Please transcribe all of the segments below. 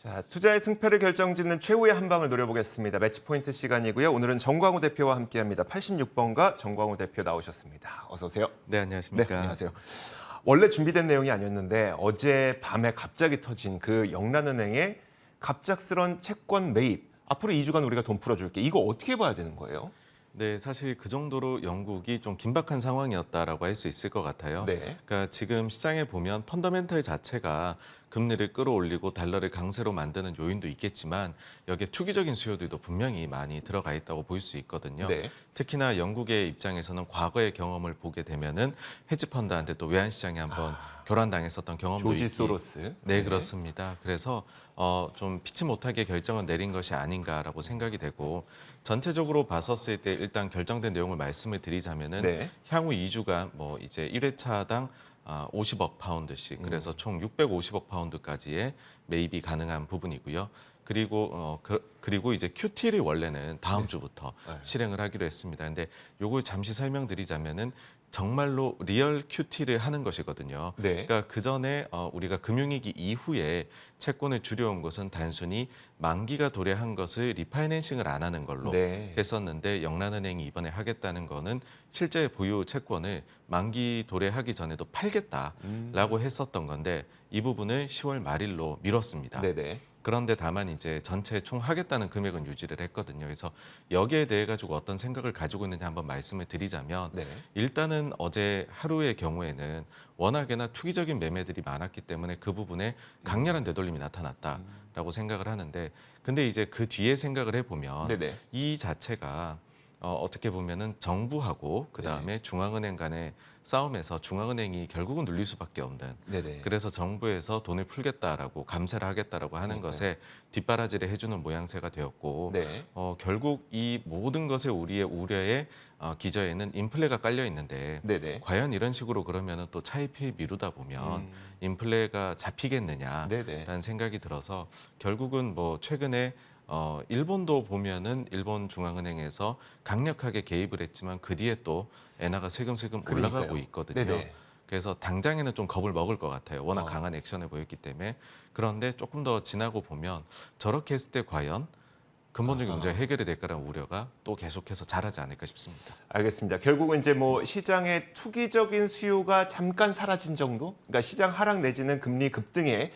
자, 투자의 승패를 결정짓는 최후의 한 방을 노려보겠습니다. 매치 포인트 시간이고요. 오늘은 정광우 대표와 함께합니다. 86번가 정광우 대표 나오셨습니다. 어서 오세요. 네, 안녕하십니까. 네, 안녕하세요. 원래 준비된 내용이 아니었는데 어제 밤에 갑자기 터진 그 영란은행의 갑작스런 채권 매입. 앞으로 2주간 우리가 돈 풀어줄게. 이거 어떻게 봐야 되는 거예요? 네, 사실 그 정도로 영국이 좀 긴박한 상황이었다라고 할 수 있을 것 같아요. 네. 그러니까 지금 시장에 보면 펀더멘털 자체가 금리를 끌어올리고 달러를 강세로 만드는 요인도 있겠지만 여기에 투기적인 수요들도 분명히 많이 들어가 있다고 볼 수 있거든요. 네. 특히나 영국의 입장에서는 과거의 경험을 보게 되면은 헤지펀드한테 또 외환시장에 한번 교란당했었던 경험도 조지 소로스. 네, 그렇습니다. 그래서 좀 피치 못하게 결정을 내린 것이 아닌가라고 생각이 되고 전체적으로 봤었을 때 일단 결정된 내용을 말씀을 드리자면은 네. 향후 2주간 뭐 이제 1회차당 50억 파운드씩 그래서 총 650억 파운드까지의 매입이 가능한 부분이고요. 그리고 이제 QT를 원래는 다음 주부터 네. 실행을 하기로 했습니다. 근데 요걸 잠시 설명드리자면은 정말로 리얼 QT를 하는 것이거든요. 네. 그러니까 그 전에 우리가 금융위기 이후에 채권을 줄여온 것은 단순히 만기가 도래한 것을 리파이낸싱을 안 하는 걸로 네. 했었는데 영란은행이 이번에 하겠다는 거는 실제 보유 채권을 만기 도래하기 전에도 팔겠다라고 했었던 건데 이 부분을 10월 말일로 미뤘습니다. 네네. 그런데 다만 이제 전체 총 하겠다는 금액은 유지를 했거든요. 그래서 여기에 대해 가지고 어떤 생각을 가지고 있는지 한번 말씀을 드리자면 네. 일단은 어제 하루의 경우에는 워낙에나 투기적인 매매들이 많았기 때문에 그 부분에 강렬한 되돌림이 나타났다라고 생각을 하는데 근데 이제 그 뒤에 생각을 해보면 네네. 이 자체가 어떻게 보면은 정부하고 그다음에 중앙은행 간의 싸움에서 중앙은행이 결국은 눌릴 수밖에 없는 네네. 그래서 정부에서 돈을 풀겠다라고 감세를 하겠다라고 하는 것에 뒷바라지를 해주는 모양새가 되었고 네. 결국 이 모든 것에 우리의 우려의 기저에는 인플레가 깔려 있는데 네네. 과연 이런 식으로 그러면은 또 차입을 미루다 보면 인플레가 잡히겠느냐라는 네네. 생각이 들어서 결국은 뭐 최근에 일본도 보면은 일본 중앙은행에서 강력하게 개입을 했지만 그 뒤에 또 엔화가 슬금슬금 올라가고 그러니까요. 있거든요. 네네. 그래서 당장에는 좀 겁을 먹을 것 같아요. 워낙 어. 강한 액션을 보였기 때문에. 그런데 조금 더 지나고 보면 저렇게 했을 때 과연 근본적인 문제가 해결이 될까라는 우려가 또 계속해서 자라지 않을까 싶습니다. 알겠습니다. 결국은 이제 뭐 시장의 투기적인 수요가 잠깐 사라진 정도? 그러니까 시장 하락 내지는 금리 급등에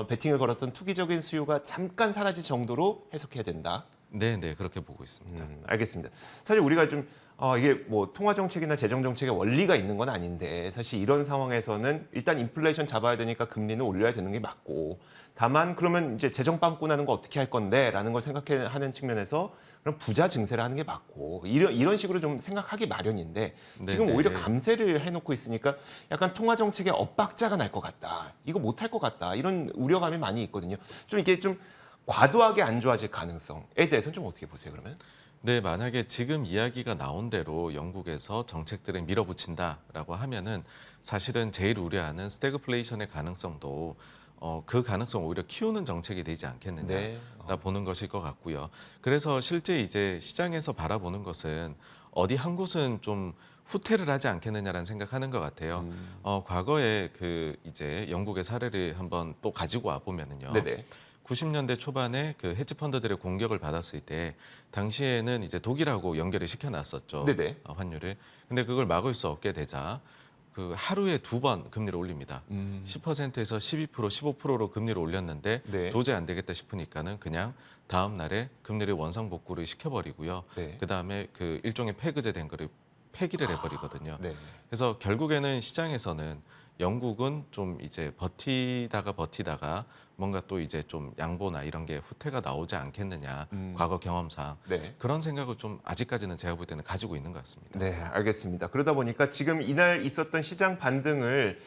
베팅을 걸었던 투기적인 수요가 잠깐 사라질 정도로 해석해야 된다. 네, 네, 그렇게 보고 있습니다. 알겠습니다. 사실 우리가 좀 이게 뭐 통화 정책이나 재정 정책의 원리가 있는 건 아닌데 사실 이런 상황에서는 일단 인플레이션 잡아야 되니까 금리는 올려야 되는 게 맞고 다만 그러면 이제 재정 빵꾸 나는 거 어떻게 할 건데라는 걸 생각하는 측면에서 그럼 부자 증세를 하는 게 맞고 이런 식으로 좀 생각하기 마련인데 지금 네, 오히려 네. 감세를 해놓고 있으니까 약간 통화 정책의 엇박자가 날 것 같다. 이거 못할 것 같다. 이런 우려감이 많이 있거든요. 좀 이게 좀 과도하게 안 좋아질 가능성에 대해서는 좀 어떻게 보세요, 그러면? 네, 만약에 지금 이야기가 나온 대로 영국에서 정책들을 밀어붙인다라고 하면은 사실은 제일 우려하는 스태그플레이션의 가능성도 그 가능성 오히려 키우는 정책이 되지 않겠느냐 네. 보는 것일 것 같고요. 그래서 실제 이제 시장에서 바라보는 것은 어디 한 곳은 좀 후퇴를 하지 않겠느냐라는 생각하는 것 같아요. 과거에 그 이제 영국의 사례를 한번 또 가지고 와 보면은요. 네네. 90년대 초반에 그 헤지 펀드들의 공격을 받았을 때 당시에는 이제 독일하고 연결을 시켜놨었죠. 네네. 환율을. 근데 그걸 막을 수 없게 되자 그 하루에 2번 금리를 올립니다. 10%에서 12%, 15%로 금리를 올렸는데 네. 도저히 안 되겠다 싶으니까는 그냥 다음 날에 금리를 원상 복구를 시켜버리고요. 네. 그 다음에 그 일종의 폐기제 된 거를 폐기를 해버리거든요. 네. 그래서 결국에는 시장에서는 영국은 좀 이제 버티다가 뭔가 또 이제 좀 양보나 이런 게 후퇴가 나오지 않겠느냐 과거 경험상 네. 그런 생각을 좀 아직까지는 제가 볼 때는 가지고 있는 것 같습니다. 네, 알겠습니다. 그러다 보니까 지금 이날 있었던 시장 반등을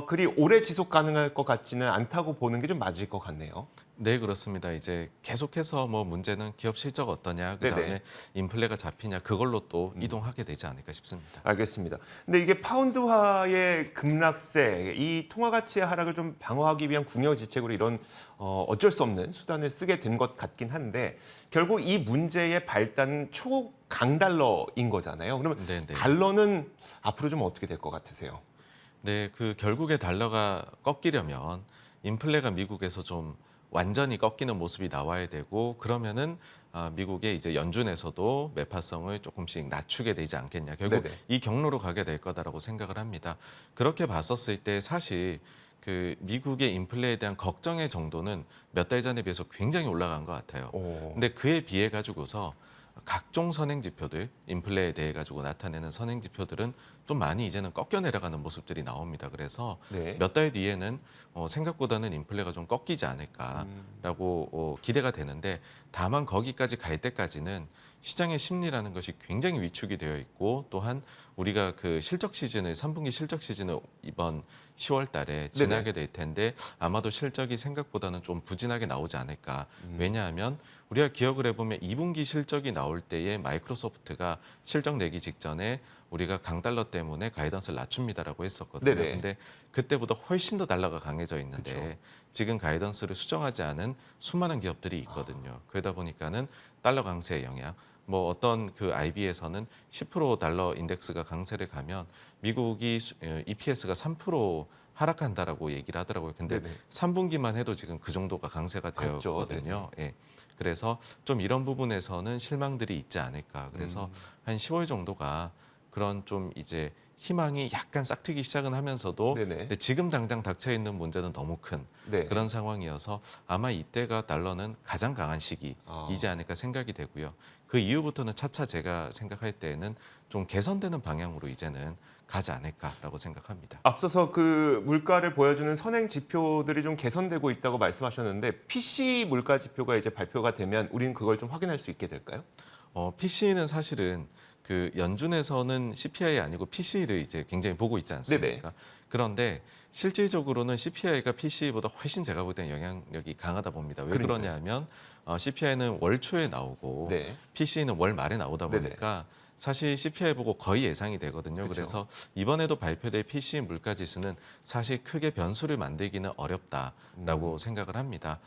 그리 오래 지속 가능할 것 같지는 않다고 보는 게 좀 맞을 것 같네요. 네, 그렇습니다. 이제 계속해서 뭐 문제는 기업 실적 어떠냐, 그다음에 네네. 인플레가 잡히냐 그걸로 또 이동하게 되지 않을까 싶습니다. 알겠습니다. 근데 이게 파운드화의 급락세, 이 통화 가치의 하락을 좀 방어하기 위한 궁여지책으로 이런 어쩔 수 없는 수단을 쓰게 된 것 같긴 한데 결국 이 문제의 발단은 초강달러인 거잖아요. 그러면 네, 네. 달러는 앞으로 좀 어떻게 될 것 같으세요? 네, 그 결국에 달러가 꺾이려면 인플레가 미국에서 좀 완전히 꺾이는 모습이 나와야 되고 그러면은 미국의 이제 연준에서도 매파성을 조금씩 낮추게 되지 않겠냐. 결국 네네. 이 경로로 가게 될 거다라고 생각을 합니다. 그렇게 봤었을 때 사실 그 미국의 인플레에 대한 걱정의 정도는 몇 달 전에 비해서 굉장히 올라간 것 같아요. 오. 근데 그에 비해 가지고서 각종 선행 지표들, 인플레에 대해 가지고 나타내는 선행 지표들은 좀 많이 이제는 꺾여 내려가는 모습들이 나옵니다. 그래서 네. 몇 달 뒤에는 생각보다는 인플레가 좀 꺾이지 않을까라고 기대가 되는데 다만 거기까지 갈 때까지는 시장의 심리라는 것이 굉장히 위축이 되어 있고 또한 우리가 그 실적 시즌을 3분기 실적 시즌을 이번 10월 달에 지나게 될 텐데 아마도 실적이 생각보다는 좀 부진하게 나오지 않을까. 왜냐하면 우리가 기억을 해보면 2분기 실적이 나올 때에 마이크로소프트가 실적 내기 직전에 우리가 강달러 때문에 가이던스를 낮춥니다라고 했었거든요. 네네. 근데 그때보다 훨씬 더 달러가 강해져 있는데 그쵸. 지금 가이던스를 수정하지 않은 수많은 기업들이 있거든요. 그러다 보니까는 달러 강세의 영향, 뭐 어떤 그 IB에서는 10% 달러 인덱스가 강세를 가면 미국이 EPS가 3% 하락한다라고 얘기를 하더라고요. 근데 네네. 3분기만 해도 지금 그 정도가 강세가 그렇죠. 되었거든요. 예. 그래서 좀 이런 부분에서는 실망들이 있지 않을까. 그래서 한 10월 정도가 그런 좀 이제 희망이 약간 싹트기 시작은 하면서도 네네. 근데 지금 당장 닥쳐 있는 문제는 너무 큰 네. 그런 상황이어서 아마 이때가 달러는 가장 강한 시기이지 않을까 생각이 되고요. 그 이후부터는 차차 제가 생각할 때에는 좀 개선되는 방향으로 이제는 가지 않을까라고 생각합니다. 앞서서 그 물가를 보여주는 선행 지표들이 좀 개선되고 있다고 말씀하셨는데 PC 물가 지표가 이제 발표가 되면 우리는 그걸 좀 확인할 수 있게 될까요? PC는 사실은 그 연준에서는 CPI 아니고 PC를 이제 굉장히 보고 있지 않습니까? 그런데 실질적으로는 CPI가 PC보다 훨씬 제가 볼 때는 영향력이 강하다 봅니다. 왜 그러니까요. 그러냐면 CPI는 월 초에 나오고 네. PC는 월 말에 나오다 네네. 보니까 사실 CPI 보고 거의 예상이 되거든요. 그쵸. 그래서 이번에도 발표될 PC 물가 지수는 사실 크게 변수를 만들기는 어렵다라고 생각을 합니다.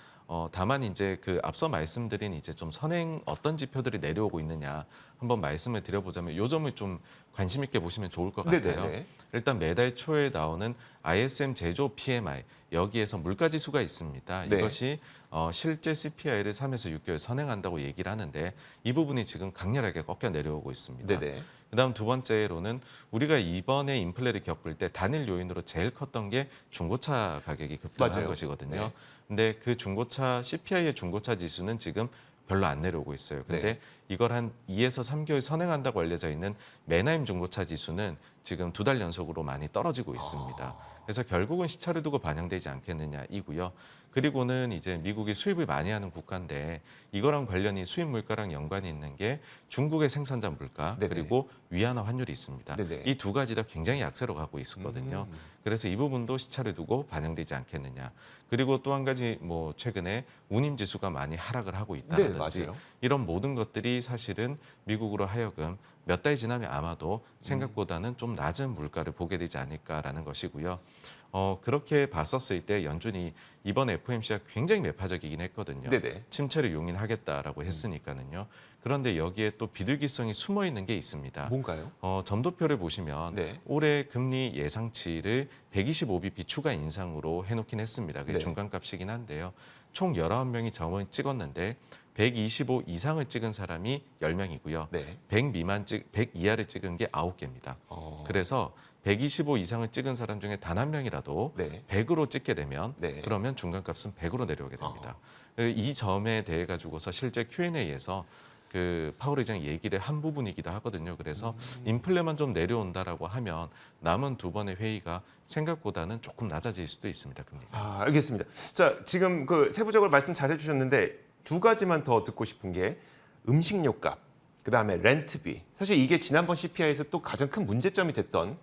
다만 이제 그 앞서 말씀드린 이제 좀 선행 어떤 지표들이 내려오고 있느냐 한번 말씀을 드려보자면 요 점을 좀 관심 있게 보시면 좋을 것 같아요. 네네네. 일단 매달 초에 나오는 ISM 제조 PMI 여기에서 물가 지수가 있습니다. 네. 이것이 실제 CPI를 3에서 6개월 선행한다고 얘기를 하는데 이 부분이 지금 강렬하게 꺾여 내려오고 있습니다. 네네. 그다음 두 번째로는 우리가 이번에 인플레를 겪을 때 단일 요인으로 제일 컸던 게 중고차 가격이 급등한 맞아요. 것이거든요. 네. 근데 그 중고차 CPI의 중고차 지수는 지금 별로 안 내려오고 있어요. 근데 네. 이걸 한 2에서 3개월 선행한다고 알려져 있는 맨하임 중고차 지수는 지금 2달 연속으로 많이 떨어지고 있습니다. 그래서 결국은 시차를 두고 반영되지 않겠느냐 이고요. 그리고는 이제 미국이 수입을 많이 하는 국가인데 이거랑 관련이 수입 물가랑 연관이 있는 게 중국의 생산자 물가 네네. 그리고 위안화 환율이 있습니다. 네네. 이 두 가지 다 굉장히 약세로 가고 있었거든요. 그래서 이 부분도 시차를 두고 반영되지 않겠느냐. 그리고 또 한 가지 뭐 최근에 운임 지수가 많이 하락을 하고 네, 있다든지 맞아요. 이런 모든 것들이 사실은 미국으로 하여금 몇 달 지나면 아마도 생각보다는 좀 낮은 물가를 보게 되지 않을까라는 것이고요. 그렇게 봤었을 때 연준이 이번 FOMC가 굉장히 매파적이긴 했거든요. 네네. 침체를 용인하겠다라고 했으니까는요. 그런데 여기에 또 비둘기성이 숨어 있는 게 있습니다. 뭔가요? 점도표를 보시면 네. 올해 금리 예상치를 125bp 추가 인상으로 해놓긴 했습니다. 그게 네. 중간값이긴 한데요. 총 19명이 점을 찍었는데 125 이상을 찍은 사람이 10명이고요. 네. 100 이하를 찍은 게 9개입니다. 그래서 125 이상을 찍은 사람 중에 단 한 명이라도 네. 100으로 찍게 되면 네. 그러면 중간값은 100으로 내려오게 됩니다. 이 점에 대해 가지고서 실제 Q&A에서 그 파월 의장이 얘기를 한 부분이기도 하거든요. 그래서 인플레만 좀 내려온다라고 하면 남은 두 번의 회의가 생각보다는 조금 낮아질 수도 있습니다. 금리가. 알겠습니다. 자, 지금 그 세부적으로 말씀 잘 해주셨는데 두 가지만 더 듣고 싶은 게 음식료 값, 그다음에 렌트비. 사실 이게 지난번 CPI에서 또 가장 큰 문제점이 됐던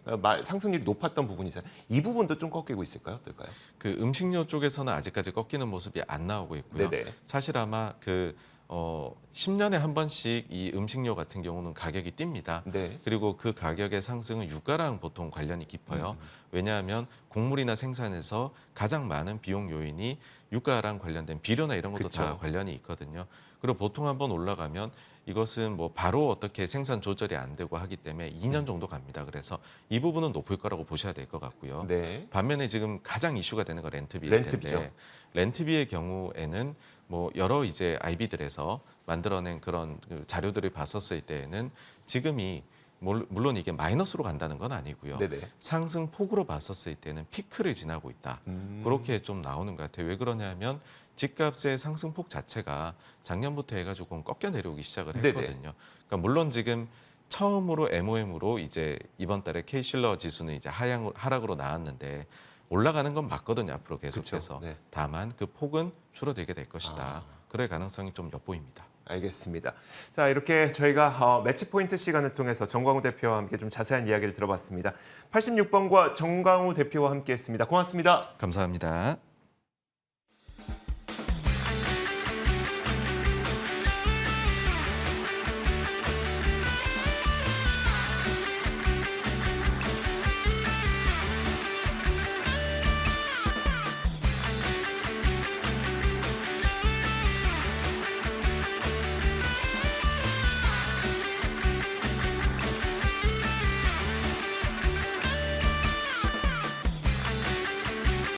상승률이 높았던 부분이잖아요. 이 부분도 좀 꺾이고 있을까요? 어떨까요? 그 음식료 쪽에서는 아직까지 꺾이는 모습이 안 나오고 있고요. 네네. 사실 아마 그 10년에 한 번씩 이 음식료 같은 경우는 가격이 뜁니다. 네. 그리고 그 가격의 상승은 유가랑 보통 관련이 깊어요. 왜냐하면 곡물이나 생산에서 가장 많은 비용 요인이 유가랑 관련된 비료나 이런 것도 다 그쵸. 관련이 있거든요. 그리고 보통 한번 올라가면 이것은 뭐 바로 어떻게 생산 조절이 안 되고 하기 때문에 2년 정도 갑니다. 그래서 이 부분은 높을 거라고 보셔야 될 것 같고요. 네. 반면에 지금 가장 이슈가 되는 건 렌트비일 렌트비죠. 텐데 렌트비의 경우에는 뭐 여러 이제 IB들에서 만들어낸 그런 그 자료들을 봤었을 때에는 지금이 물론 이게 마이너스로 간다는 건 아니고요. 네네. 상승폭으로 봤었을 때는 피크를 지나고 있다. 그렇게 좀 나오는 것 같아요. 왜 그러냐면 집값의 상승폭 자체가 작년부터 해가지고 좀 꺾여 내려오기 시작을 네네. 했거든요. 그러니까 물론 지금 처음으로 MOM으로 이제 이번 달에 K실러 지수는 이제 하락으로 나왔는데 올라가는 건 맞거든요. 앞으로 계속해서. 그쵸. 네. 다만 그 폭은 줄어들게 될 것이다. 아. 그럴 가능성이 좀 엿보입니다. 알겠습니다. 자, 이렇게 저희가 매치 포인트 시간을 통해서 정광우 대표와 함께 좀 자세한 이야기를 들어봤습니다. 86번과 정광우 대표와 함께했습니다. 고맙습니다. 감사합니다.